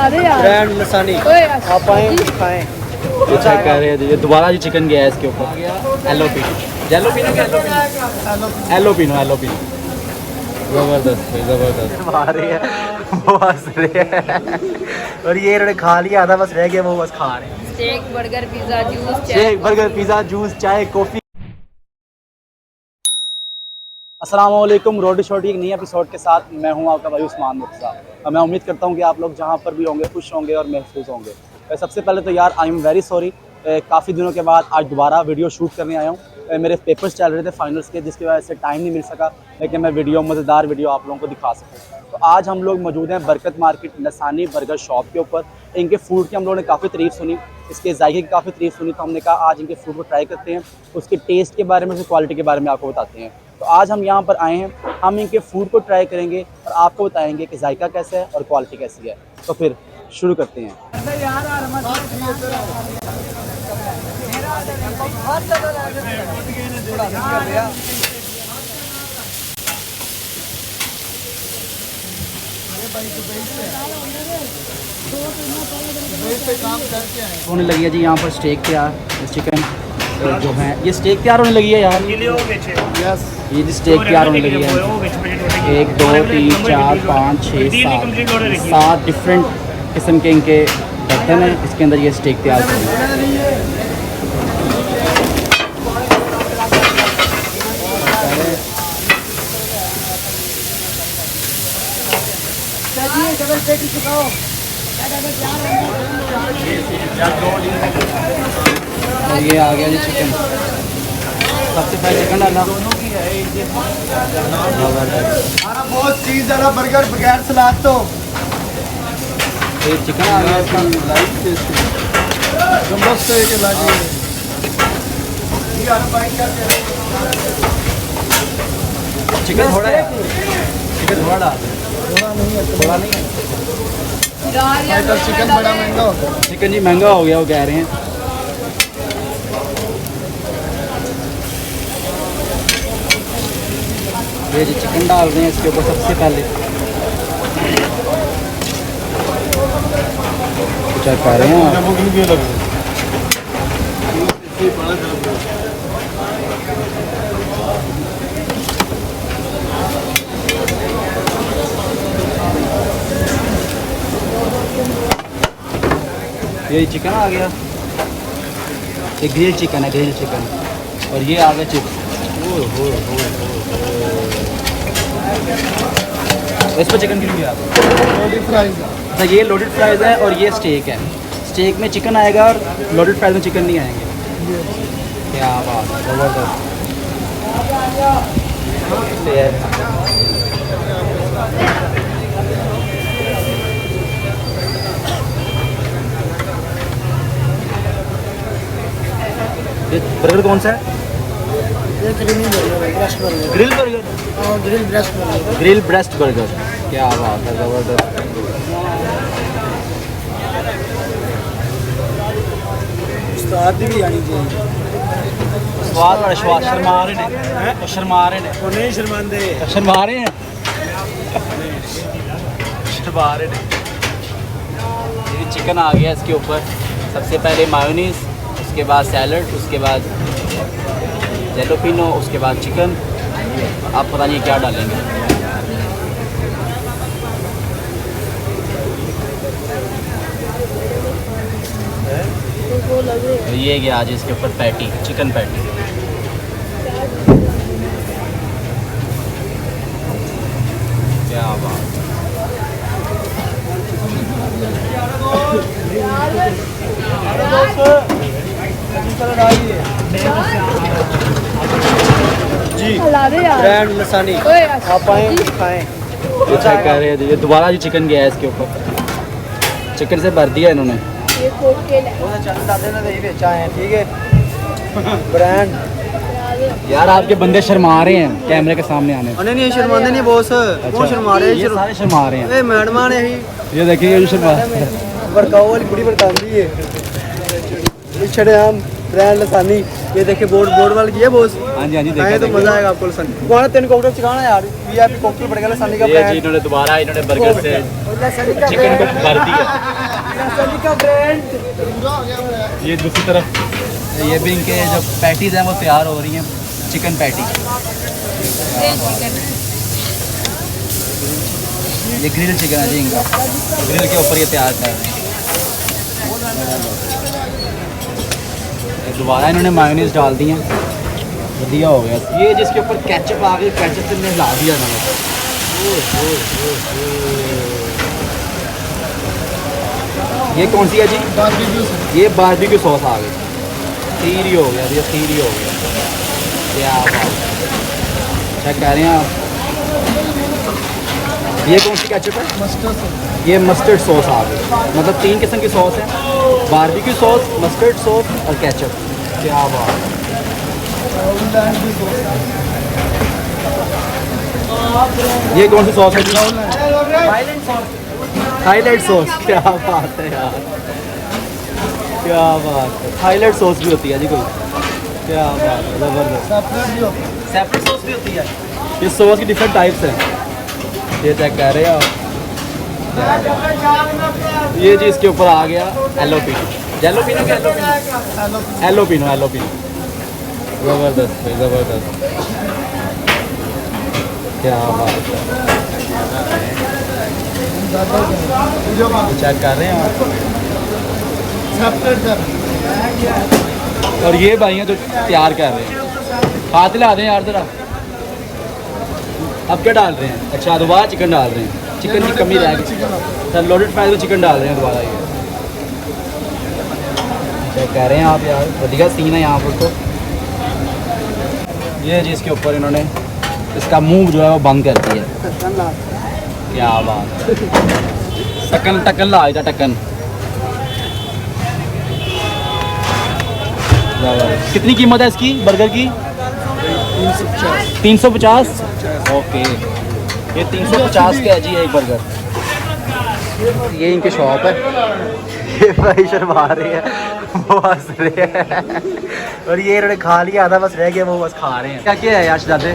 Brand लसानी आप आए खाएं। चेक कर रहे हैं, ये दोबारा जी चिकन गया है इसके ऊपर। एलोपिनो, जेलोपिनो क्या एलोपिनो, एलोपिनो। जबरदस्त भाई, जबरदस्त। मार रही है वो हंस रहे हैं और ये इन्होंने खा लिया आधा, बस रह गया, वो बस खा रहे हैं। Steak, burger, pizza, juice, shake, burger, pizza, juice, चाय, कॉफ़ी। अस्सलाम वालेकुम। रोटी शोटी एक नई एपिसोड के साथ मैं हूं आपका भाई उस्मान मुर्तज़ा। और मैं उम्मीद करता हूं कि आप लोग जहां पर भी होंगे खुश होंगे और महफूज होंगे। सबसे पहले तो यार आई एम वेरी सॉरी, काफ़ी दिनों के बाद आज दोबारा वीडियो शूट करने आया हूं। मेरे पेपर्स चल रहे थे फाइनल्स के, जिसकी वजह से टाइम नहीं मिल सका, लेकिन मैं मज़ेदार वीडियो आप लोगों को दिखा सकूँ। तो आज हम लोग मौजूद हैं बरकत मार्केट लसानी बर्गर शॉप के ऊपर। इनके फूड की हम लोगों ने काफ़ी तारीफ़ सुनी, इसके जायके की काफ़ी तारीफ़ सुनी, तो हमने कहा आज इनके फूड को ट्राई करते हैं, उसके टेस्ट के बारे में, उसकी क्वालिटी के बारे में आपको बताते हैं। तो आज हम यहाँ पर आए हैं, हम इनके फूड को ट्राई करेंगे और आपको बताएंगे कि जायका कैसा है और क्वालिटी कैसी है। तो फिर शुरू करते हैं। होने लगी है जी यहाँ पर स्टेक तैयार, चिकन जो है ये स्टेक तैयार होने लगी है यार। ये जी स्टेक तैयार होने लगी है। 1 2 3 4 5 6 7 डिफरेंट किस्म के इनके बर्तन हैं, इसके अंदर ये स्टेक तैयार करेंगे। ये आ गया जी चिकन। सबसे पहले चिकन डाला, बहुत चीज है ना बर्गर बगैर सलाद तो। ये चिकन आ गया इसका। चिकन थोड़ा है, चिकन थोड़ा डाल, थोड़ा नहीं है। चिकन बड़ा महंगा होता है। चिकन जी महंगा हो गया वो कह रहे हैं। ये जी चिकन डाल रहे हैं इसके ऊपर सबसे पहले। चेक कर रहे हैं ये चिकन आ गया, ये ग्रिल चिकन है, ग्रिल चिकन। और ये आ गया चिप्स। इस पर चिकन क्यों गया? Loaded fries. अच्छा ये लोडेड फ्राइज़ है और ये स्टेक है। स्टेक में चिकन आएगा और लोडेड फ्राइज में चिकन नहीं आएंगे। क्या बात है, ज़बरदस्त। ये बर्गर कौन सा है? Grill burger, grill breast burger. क्या बात है, ज़बरदस्त। भी आनी चाहिए। स्वाद बड़ा, स्वाद। शर्मा रहे हैं, शर्मा रहे हैं, वो नहीं शर्मांदे, शर्मा रहे हैं, शर्मा रहे हैं। ये चिकन आ गया इसके ऊपर। सबसे पहले मायोनीज, उसके बाद सैलड, उसके बाद जेलोपिनो, उसके बाद चिकन। आप पता नहीं क्या डालेंगे। तो ये गया आज इसके ऊपर पैटी, चिकन पैटी। क्या बात। जी ब्रांड लसानी आप आए खाएं। चेक कर रहे हैं, ये दोबारा जी चिकन गया है इसके ऊपर। चिकन से भर दिया इन्होंने। ठीक है ब्रांड। यार आपके बंदे शर्मा रहे हैं कैमरे के सामने आने। नहीं शर्मांदे नहीं बॉस, वो शर्मा रहे ये सारे शर्मा रहे हैं। मैडम ने ये देखिए ये शर्मा बड़काओ वाली बुढ़ी बड़कांदी है। छड़े हम ब्रांड लसानी। ये देखिए बोर्ड वाली की है बॉस। हाँ जी तो देखा मजा आएगा आपको लसन कौन 3 कॉकटेल सिखाना यार वीआईपी कॉकटेल पड़ गया लसन का ये जी इन्होंने दोबारा इन्होंने बर्गर से चिकन को भर दिया। लसन का ब्रांड ये दूसरी तरफ ये भी इनके जो पैटीज हैं वो तैयार हो रही हैं, चिकन पैटी। ये ग्रिल चिकन है जी इनका, ग्रिल के ऊपर ये तैयार कर रहे हैं। दोबारा इन्होंने मायोनीज डाल दी हैं, बढ़िया हो गया। ये जिसके ऊपर केचप आ गई, केचप से इन्हें ला दिया ना। ये कौन सी है जी? ये बारबेक्यू सॉस आ गई, खीरी हो गया, ये खीरी हो गया। क्या बात, क्या कह रहे हैं आप? ये कौन सी केचप है? मस्टर्ड। ये मस्टर्ड सॉस आ गई, मतलब 3 किस्म की सॉस है, बारबेक्यू सॉस, मस्टर्ड सॉस और केचप। क्या बात। ये कौन सी सॉस है जी? Thailand sauce. क्या बात है यार, क्या बात है। थाईलैंड सॉस भी होती है जी कोई? क्या बात है, ज़बरदस्त। सेपरेट सॉस भी होती है। ये सॉस की डिफरेंट टाइप्स हैं, ये चेक कर रहे हैं आप। ये जी इसके ऊपर आ गया एलोपिनो। जेलोपिनो क्या एलोपिनो? एलोपिनो, एलोपिनो। ज़बरदस्त है, ज़बरदस्त। क्या बात है, चेक कर रहे हैं आप। और ये भाई हैं जो तैयार कर रहे हैं, हाथ ला दें यार ज़रा। अब क्या डाल रहे हैं? अच्छा दोबारा चिकन डाल रहे हैं, चिकन की कमी रह गई। सर लोडेड फ्राइज में चिकन डाल रहे हैं दोबारा। ये क्या कह रहे हैं आप यार, बढ़िया सीन है यहाँ पर। तो ये जी इसके ऊपर इन्होंने इसका मुंह जो है वो बंद कर दिया। क्या बात, टक्कन टक्कन ला था टक्कन। कितनी कीमत है इसकी बर्गर की? 350। ओके, ये 350 का है जी एक बर्गर। ये इनकी शॉप है। ये भाई शर्मा रहे हैं, वो हंस रहे हैं। और ये इन्होंने खा लिया था, बस रह गया, वो बस खा रहे हैं। क्या क्या है यार शहजादे?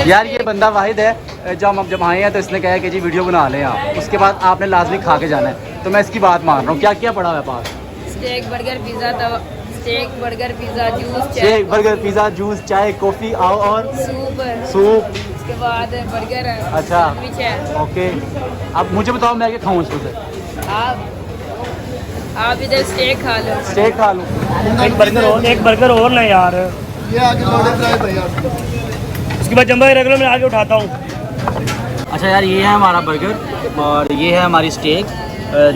यार ये बंदा वाहिद है जब आए हैं तो इसने कहा कि जी वीडियो बना लें आप, उसके बाद आपने लाजमी खा के जाना है। तो मैं इसकी बात मान रहा हूँ। क्या क्या पड़ा है पास? Steak burger pizza, steak burger pizza, juice, steak burger pizza, juice, चाय, कॉफ़ी और सूप। उसके बाद बर्गर है। अच्छा सैंडविच है। ओके, अब मुझे बताओ मैं क्या खाऊँ इसको से? आप इधर स्टेक खा लो। स्टेक खा लूँ? एक बर्गर और ना यार। ये आगे लोडेड फ्राई भैया उसके बाद जंबा रेगुलर में आगे उठाता हूँ। अच्छा यार, ये है हमारा बर्गर और ये है हमारी स्टेक,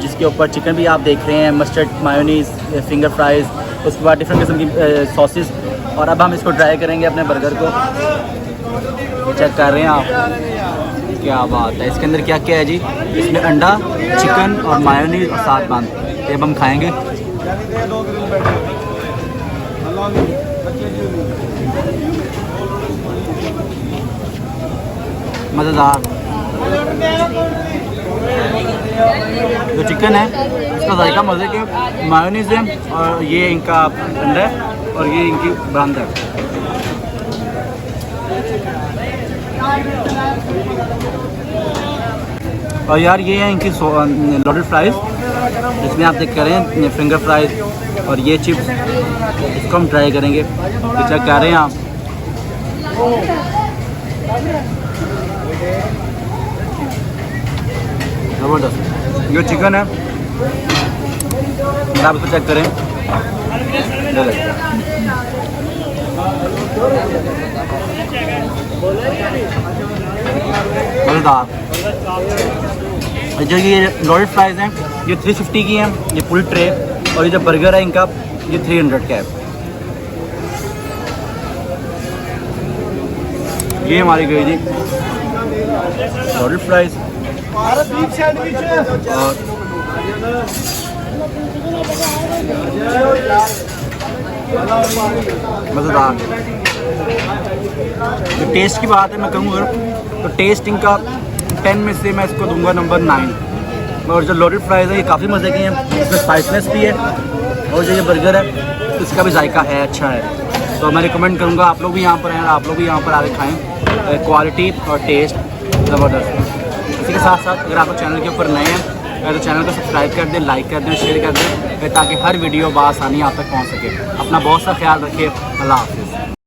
जिसके ऊपर चिकन भी आप देख रहे हैं, मस्टर्ड, मायोनीज, फिंगर फ्राइज़, उसके बाद डिफरेंट किस्म की सॉसेस। और अब हम इसको ट्राई करेंगे अपने बर्गर को। चेक कर रहे हैं आप, क्या बात है। इसके अंदर क्या क्या है जी? इसमें अंडा, चिकन और मायोनीज और साथ बांध। ये अब हम खाएँगे। मज़ेदार। जो चिकन है इसका जायका मज़े के, मायोनीज़ है और ये इनका अंडा है और ये इनकी ब्रांड है। और यार ये है इनकी लोडेड फ्राइज़, जिसमें आप देख कर रहे हैं फिंगर फ्राइज़ और ये चिप्स। इसको हम ट्राई करेंगे। ये चेक कर रहे हैं आप। ज़बरदस्त। ये चिकन है, आप इसको चेक करें। मज़ेदार। जो ये लोडेड फ्राइज़ हैं ये 350 की हैं, ये फुल ट्रे। और ये जो बर्गर है इनका ये 300 का है। ये हमारी गई जी लोडेड फ्राइज़ और मज़ेदार। तो टेस्ट की बात है मैं कहूँगा तो टेस्ट इनका 10 में से मैं इसको दूंगा नंबर 9। और जो लोडेड फ्राइज़ है ये काफ़ी मज़े के हैं, इसमें स्पाइसनेस भी है और जो ये बर्गर है इसका भी जायका है, अच्छा है। तो मैं रिकमेंड करूँगा आप लोग भी यहाँ पर आएँ और आप लोग भी यहाँ पर आके खाएँ। क्वालिटी और टेस्ट ज़बरदस्त। इसी के साथ साथ अगर आप लोग चैनल के ऊपर नए हैं तो चैनल को सब्सक्राइब कर दें, लाइक कर दें, शेयर कर दें ताकि हर वीडियो बआसानी आप तक पहुँच सके। अपना बहुत सा ख्याल रखिए। अल्लाह हाफ़िज़।